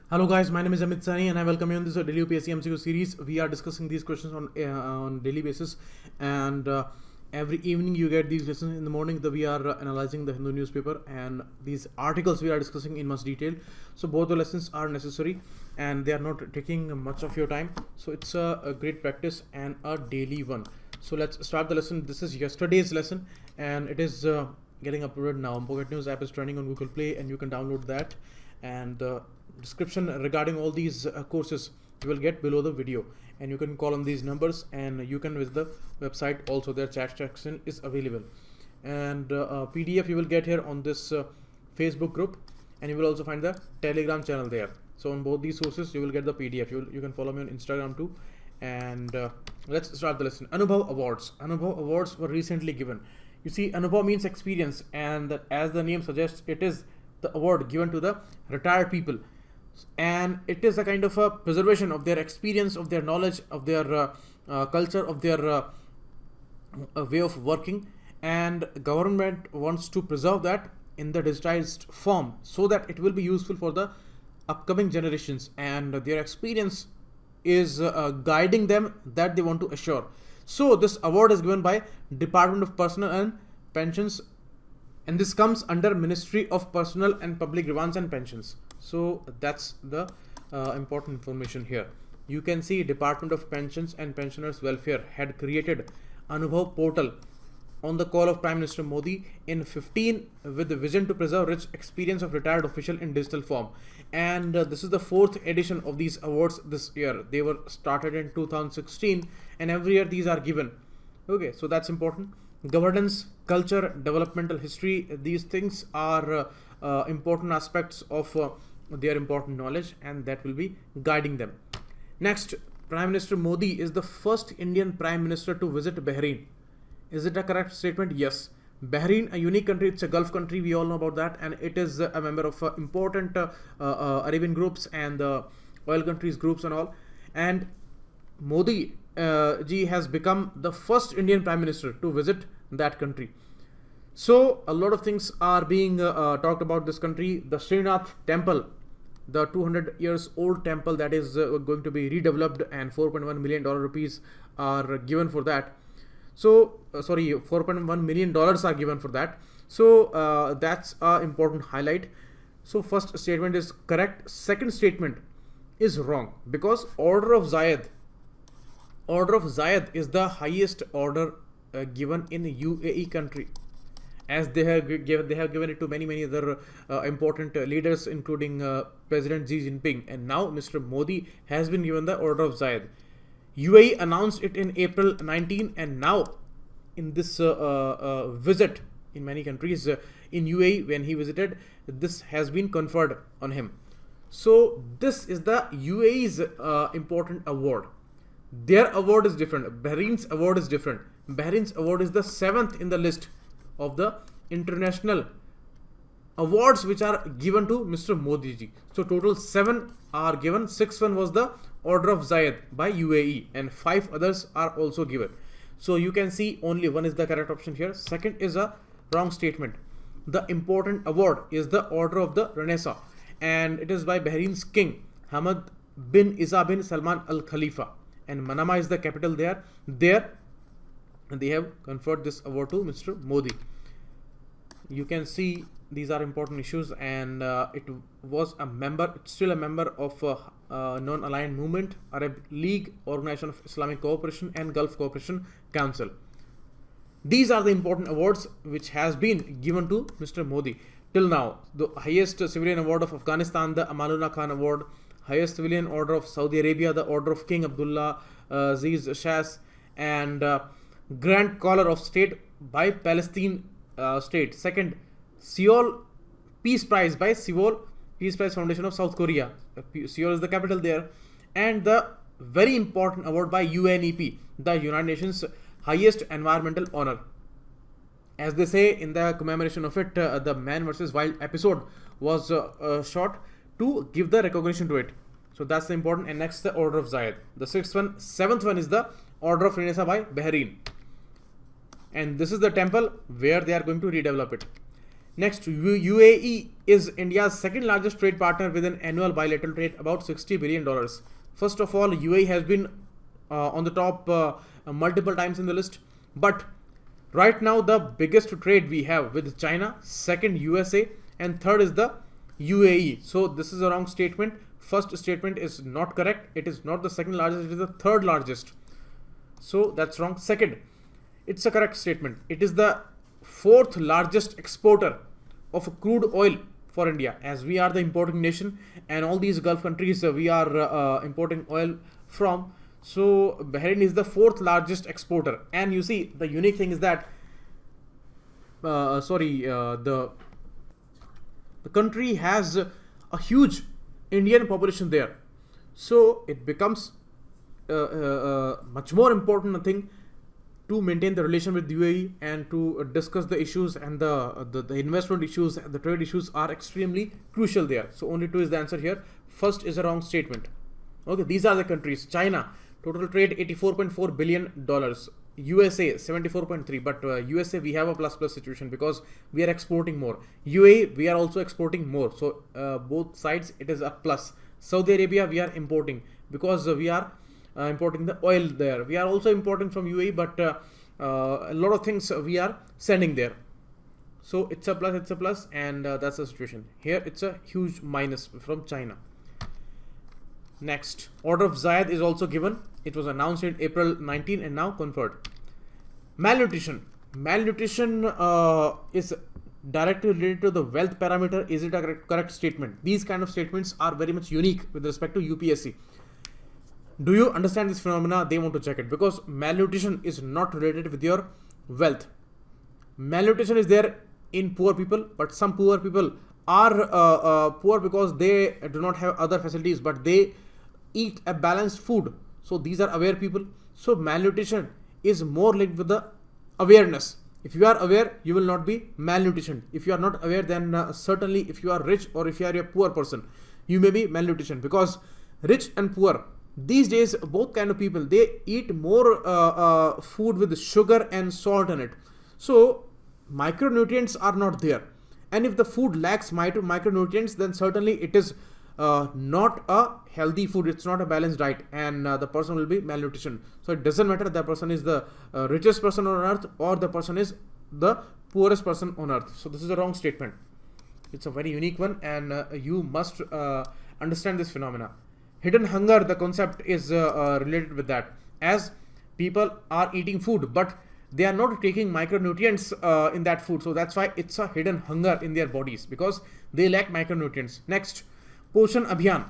Hello guys, my name is Amit Sani and I welcome you on this daily UPSC MCQ series. We are discussing these questions on daily basis, and every evening you get these lessons. In the morning we are analyzing the Hindu newspaper, and these articles we are discussing in much detail. So both the lessons are necessary and they are not taking much of your time. So it's a great practice and a daily one. So let's start the lesson. This is yesterday's lesson and it is getting uploaded now. Pocket News app is running on Google Play and you can download that, and description regarding all these courses you will get below the video, and you can call on these numbers and you can visit the website also. Their chat section is available, and PDF you will get here on this Facebook group, and you will also find the Telegram channel there. So on both these sources you will get the PDF. You can follow me on Instagram too. And let's start the lesson. Anubhav Awards. Anubhav Awards were recently given. You see, Anubhav means experience, and that, as the name suggests, it is the award given to the retired people, and it is a kind of a preservation of their experience, of their knowledge, of their culture, of their way of working, and government wants to preserve that in the digitized form so that it will be useful for the upcoming generations, and their experience is guiding them that they want to assure. So this award is given by Department of Personnel and Pensions, and this comes under Ministry of Personnel and Public Grievances and Pensions. So that's the important information here. You can see Department of Pensions and Pensioners Welfare had created Anubhav portal on the call of Prime Minister Modi in 15 with the vision to preserve rich experience of retired official in digital form. And this is the 4th edition of these awards this year. They were started in 2016 and every year these are given. Okay, so that's important. Governance, culture, developmental history, these things are important aspects of their important knowledge, and that will be guiding them. Next, Prime Minister Modi is the first Indian Prime Minister to visit Bahrain. Is it a correct statement? Yes. Bahrain, a unique country, it's a Gulf country, we all know about that, and it is a member of important Arabian groups and oil countries groups and all. And Modi ji has become the first Indian Prime Minister to visit that country. So a lot of things are being talked about this country. The Srinath temple, the 200 years old temple that is going to be redeveloped, and $4.1 million rupees are given for that. So $4.1 million are given for that. So that's an important highlight. So first statement is correct. Second statement is wrong, because Order of Zayed is the highest order given in UAE country, as they have given it to many other important leaders, including President Xi Jinping, and now Mr. Modi has been given the Order of Zayed. UAE announced it in April 19, and now in this visit in many countries, in UAE when he visited, this has been conferred on him. So this is the UAE's important award. Their award is different. Bahrain's award is different. Bahrain's award is the 7th in the list of the international awards which are given to Mr. Modi ji. So total 7 are given. 6th one was the Order of Zayed by UAE, and 5 others are also given. So you can see only one is the correct option here. Second is a wrong statement. The important award is the Order of the Renaissance, and it is by Bahrain's King Hamad bin Isa bin Salman Al Khalifa, and Manama is the capital there. And they have conferred this award to Mr. Modi. You can see these are important issues, and it's still a member of non-aligned movement, Arab League, Organization of Islamic Cooperation, and Gulf Cooperation Council. These are the important awards which has been given to Mr. Modi till now. The highest civilian award of Afghanistan, the Amalullah Khan Award; highest civilian order of Saudi Arabia, the Order of King Abdullah Aziz Shas; and Grand Collar of State by Palestine State. Second, Seoul Peace Prize by Seoul Peace Prize Foundation of South Korea. Seoul is the capital there. And the very important award by UNEP, the United Nations highest environmental honor. As they say in the commemoration of it, the Man vs. Wild episode was shot to give the recognition to it. So that's the important. And next, the Order of Zayed. The 7th one is the Order of Renaissance by Bahrain. And this is the temple where they are going to redevelop it. Next, UAE is India's second largest trade partner with an annual bilateral trade about $60 billion. First of all, UAE has been on the top multiple times in the list, but right now the biggest trade we have with China, second USA, and third is the UAE. So this is a wrong statement. First statement is not correct. It is not the second largest, it is the third largest. So that's wrong. Second, it's a correct statement. It is the fourth largest exporter of crude oil for India, as we are the importing nation, and all these Gulf countries we are importing oil from. So Bahrain is the fourth largest exporter. And you see, the unique thing is that the country has a huge Indian population there, so it becomes much more important thing to maintain the relation with UAE and to discuss the issues, and the investment issues and the trade issues are extremely crucial there. So only two is the answer here. First is a wrong statement. Okay, these are the countries. China, total trade $84.4 billion. USA 74.3, but USA we have a plus situation because we are exporting more. UAE we are also exporting more, so both sides it is a plus. Saudi Arabia we are importing because we are importing the oil there. We are also importing from UAE, but a lot of things we are sending there. So it's a plus, and that's the situation. Here it's a huge minus from China. Next, order of Zayed is also given. It was announced in April 19 and now conferred. Malnutrition. Malnutrition is directly related to the wealth parameter. Is it a correct statement? These kind of statements are very much unique with respect to UPSC. Do you understand this phenomena? They want to check it, because malnutrition is not related with your wealth. Malnutrition is there in poor people, but some poor people are poor because they do not have other facilities, but they eat a balanced food. So these are aware people. So malnutrition is more linked with the awareness. If you are aware, you will not be malnutrition. If you are not aware, then certainly if you are rich or if you are a poor person, you may be malnutrition, because rich and poor, these days both kind of people, they eat more food with sugar and salt in it. So micronutrients are not there. And if the food lacks micronutrients, then certainly it is not a healthy food, it's not a balanced diet, and the person will be malnutrition. So it doesn't matter the person is the richest person on earth or the person is the poorest person on earth. So this is a wrong statement. It's a very unique one, and you must understand this phenomena. Hidden hunger, the concept is related with that, as people are eating food but they are not taking micronutrients in that food. So that's why it's a hidden hunger in their bodies, because they lack micronutrients. Next, Poshan Abhiyan.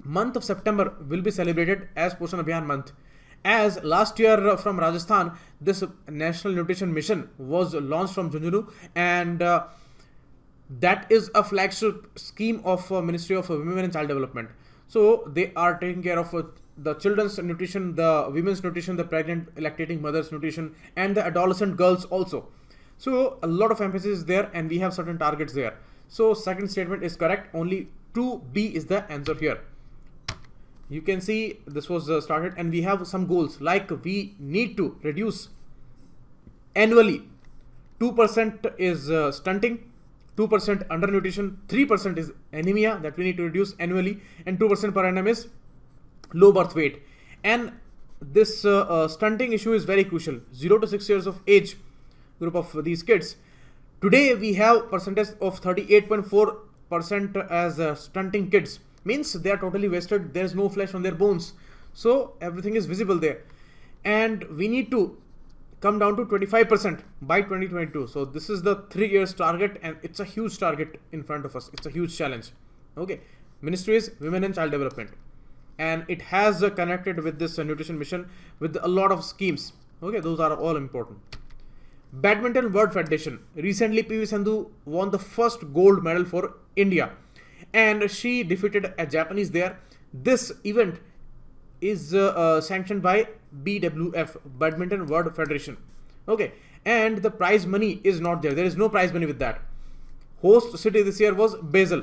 Month of September will be celebrated as Poshan Abhiyan month. As last year from Rajasthan, this National Nutrition Mission was launched from Junjunu, and that is a flagship scheme of Ministry of Women and Child Development. So they are taking care of the children's nutrition, the women's nutrition, the pregnant lactating mothers nutrition, and the adolescent girls also. So a lot of emphasis is there, and we have certain targets there. So second statement is correct. Only 2B is the answer here. You can see this was started, and we have some goals, like we need to reduce annually 2% is stunting, 2% undernutrition, 3% is anemia that we need to reduce annually, and 2% per annum is low birth weight. And this stunting issue is very crucial. 0 to 6 years of age group of these kids, today we have percentage of 38.4% as stunting kids. Means they are totally wasted, there is no flesh on their bones, so everything is visible there, and we need to come down to 25% by 2022. So this is the 3 years target, and it's a huge target in front of us. It's a huge challenge. Okay, Ministry is Women and Child Development, and it has connected with this nutrition mission with a lot of schemes. Okay, those are all important. Badminton World Federation. Recently PV Sindhu won the first gold medal for India, and she defeated a Japanese there. This event is sanctioned by BWF, Badminton World Federation. Okay, and the prize money is not there. There is no prize money with that. Host city this year was Basel.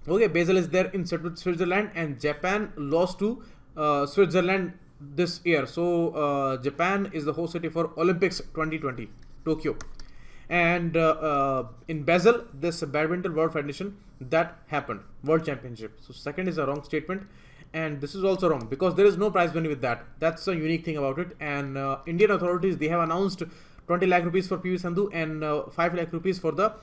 Okay, Basel is there in Switzerland, and Japan lost to Switzerland this year. So Japan is the host city for Olympics 2020 Tokyo. And in Basel, this Badminton World Federation, that happened, World Championship. So second is a wrong statement, and this is also wrong because there is no prize money with that. That's a unique thing about it. And Indian authorities, they have announced 20 lakh rupees for PV Sandhu and 5 lakh rupees for the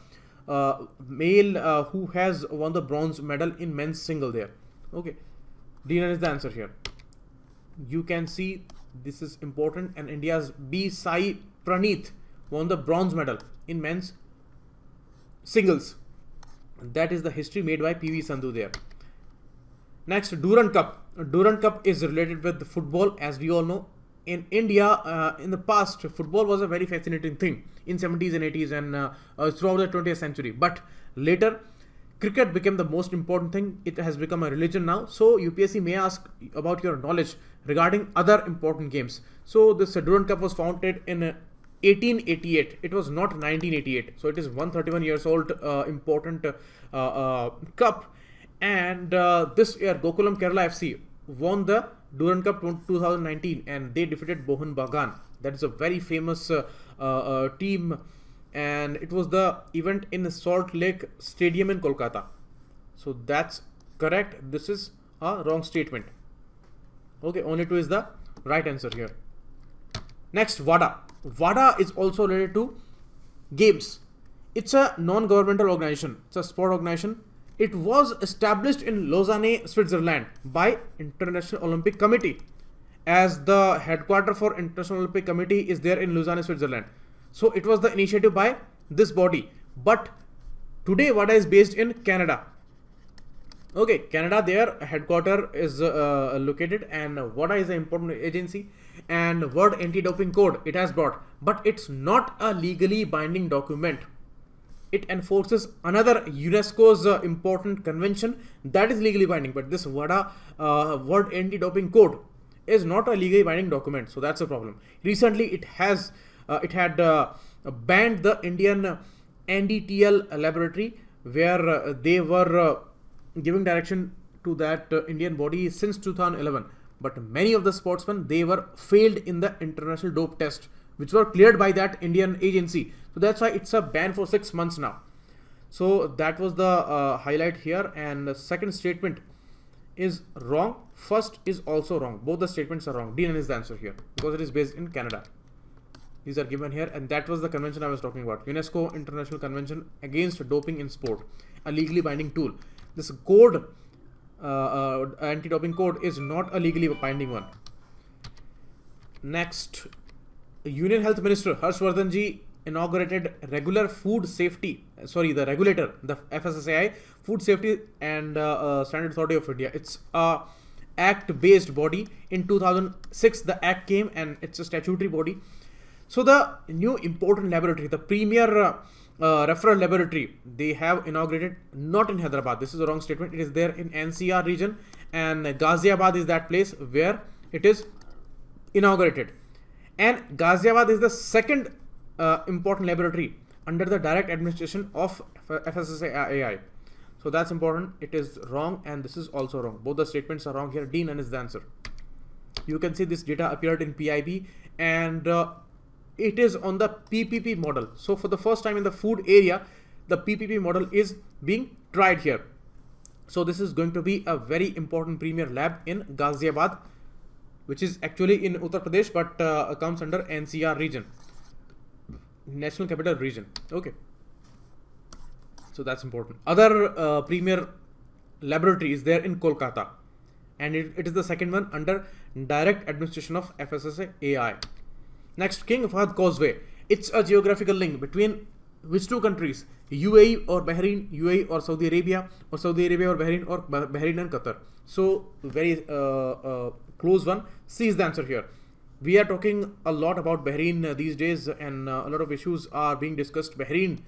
male who has won the bronze medal in men's single there. Okay, D9 is the answer here. You can see this is important, and India's B. Sai Praneeth won the bronze medal in men's singles. That is the history made by PV Sandhu there. Next, Durand Cup. Durand Cup is related with football, as we all know. In India, in the past, football was a very fascinating thing in 70s and 80s and throughout the 20th century. But later, cricket became the most important thing. It has become a religion now. So UPSC may ask about your knowledge regarding other important games. So this Durand Cup was founded in 1888. It was not 1988. So it is 131 years old, important cup. And this year, Gokulam Kerala FC won the Durand Cup 2019, and they defeated Bohan Bagan. That is a very famous team, and it was the event in Salt Lake Stadium in Kolkata. So that's correct. This is a wrong statement. Okay, only 2 is the right answer here. Next, WADA. WADA is also related to games. It's a non-governmental organization. It's a sport organization. It was established in Lausanne, Switzerland by International Olympic Committee, as the headquarters for International Olympic Committee is there in Lausanne, Switzerland. So it was the initiative by this body. But today WADA is based in Canada. Okay, Canada, their headquarters is located, and WADA is an important agency, and World Anti-Doping Code it has brought, but it's not a legally binding document. It enforces another UNESCO's important convention that is legally binding, but this WADA, World Anti-Doping Code, is not a legally binding document. So that's a problem. Recently, it had banned the Indian NDTL laboratory, where they were giving direction to that Indian body since 2011. But many of the sportsmen, they were failed in the international dope test, which were cleared by that Indian agency. So that's why it's a ban for 6 months now. So that was the highlight here. And the second statement is wrong. First is also wrong. Both the statements are wrong. D9 is the answer here because it is based in Canada. These are given here, and that was the convention I was talking about. UNESCO International Convention Against Doping in Sport, a legally binding tool. This code, anti-doping code, is not a legally binding one. Next, Union Health Minister Harshvardhan ji inaugurated the regulator, the FSSAI, Food Safety and Standard Authority of India. It's a act-based body. In 2006, the act came, and it's a statutory body. So the new important laboratory, the premier referral laboratory, they have inaugurated not in Hyderabad. This is a wrong statement. It is there in NCR region, and Ghaziabad is that place where it is inaugurated. And Ghaziabad is the second important laboratory under the direct administration of FSSAI. So that's important. It is wrong, and this is also wrong. Both the statements are wrong here. D9 is the answer. You can see this data appeared in PIB, and it is on the PPP model. So for the first time in the food area, the PPP model is being tried here. So this is going to be a very important premier lab in Ghaziabad, which is actually in Uttar Pradesh, but comes under NCR region, National Capital Region. Okay. So that's important. Other premier laboratory is there in Kolkata, and it is the second one under direct administration of FSSAI. Next, King Fahd Causeway. It's a geographical link between which two countries? UAE or Bahrain, UAE or Saudi Arabia, or Saudi Arabia or Bahrain, or Bahrain and Qatar. So very close one. C is the answer here. We are talking a lot about Bahrain these days, and a lot of issues are being discussed. Bahrain's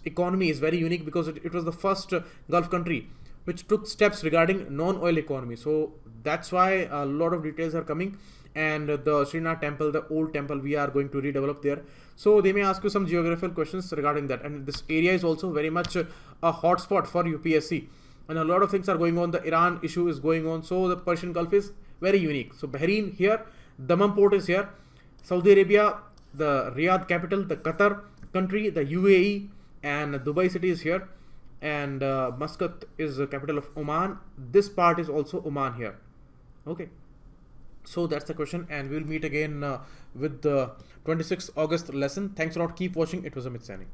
economy is very unique because it was the first Gulf country which took steps regarding non-oil economy. So that's why a lot of details are coming. And the Srinath temple, the old temple, we are going to redevelop there. So they may ask you some geographical questions regarding that. And this area is also very much a hotspot for UPSC. And a lot of things are going on. The Iran issue is going on. So the Persian Gulf is very unique. So Bahrain here, Dammam port is here. Saudi Arabia, the Riyadh capital, the Qatar, country, the UAE, and Dubai city is here, and Muscat is the capital of Oman. This part is also Oman here. Okay, so that's the question, and we'll meet again with the 26th August lesson. Thanks a lot. Keep watching. It was Amit signing.